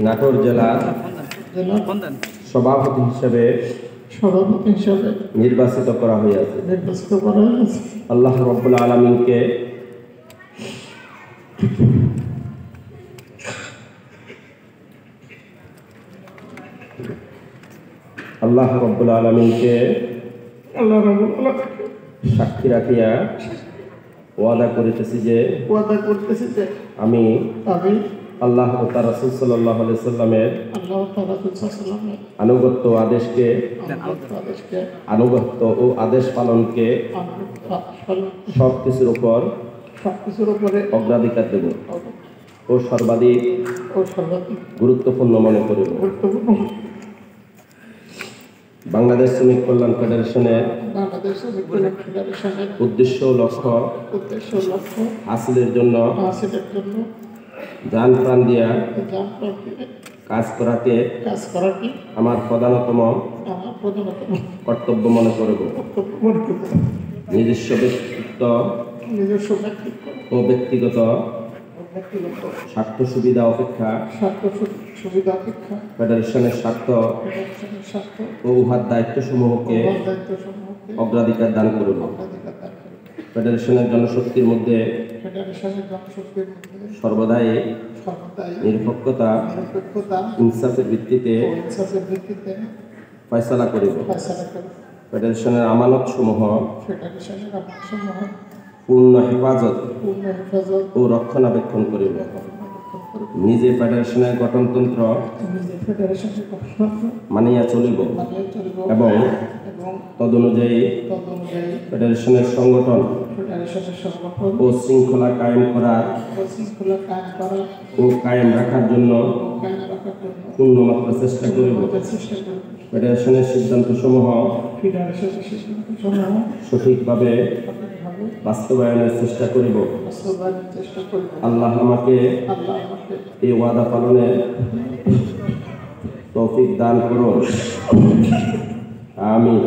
নাটোর জেলা সভাপতি হিসেবে নির্বাচিত করা হয়েছে। আল্লাহ রাব্বুল আলামিনকে সাক্ষী রাখিয়া ওয়াদা করিতেছি যে আমি আল্লাহ ও তার রাসূল সাল্লাল্লাহু আলাইহি সাল্লামের আনুগত্য ও আদেশ পালনকে সব কিছুর উপরে অগ্রাধিকার দেব ও সর্বাধিক গুরুত্বপূর্ণ মনে করব। বাংলাদেশ শ্রমিক কল্যাণ ফেডারেশনের উদ্দেশ্য ও লক্ষ্য হাসিলের জন্য জান প্রাণ দিয়া কাজ করাকে আমার প্রধানতম কর্তব্য মনে করব। নিজস্ব ব্যক্তিত্ব ও ব্যক্তিগত স্বার্থ সুবিধা অপেক্ষা ফেডারেশনের স্বার্থ ও উহার দায়িত্বসমূহকে অগ্রাধিকার দান করব। ফেডারেশনের জনশক্তির মধ্যে সর্বদাই নিরপেক্ষতা ইনসাফের ভিত্তিতে ফয়সালা করিব। ফেডারেশনের আমানত সমূহ পূর্ণ হেফাজত ও রক্ষণাবেক্ষণ করিব। নিজে ফেডারেশনের গঠনতন্ত্র মানিয়া চলিব এবং তদনুযায়ী ফেডারেশনের সংগঠন ও শৃঙ্খলা কায়েম করার ও কায়েম রাখার জন্য পূর্ণমাত্রা চেষ্টা করিব। ফেডারেশনের সিদ্ধান্তসমূহ সঠিকভাবে বাস্তবায়নের চেষ্টা করিব। আল্লাহ আমাকে এই ওয়াদা পালনের তৌফিক দান করুন। আমিন।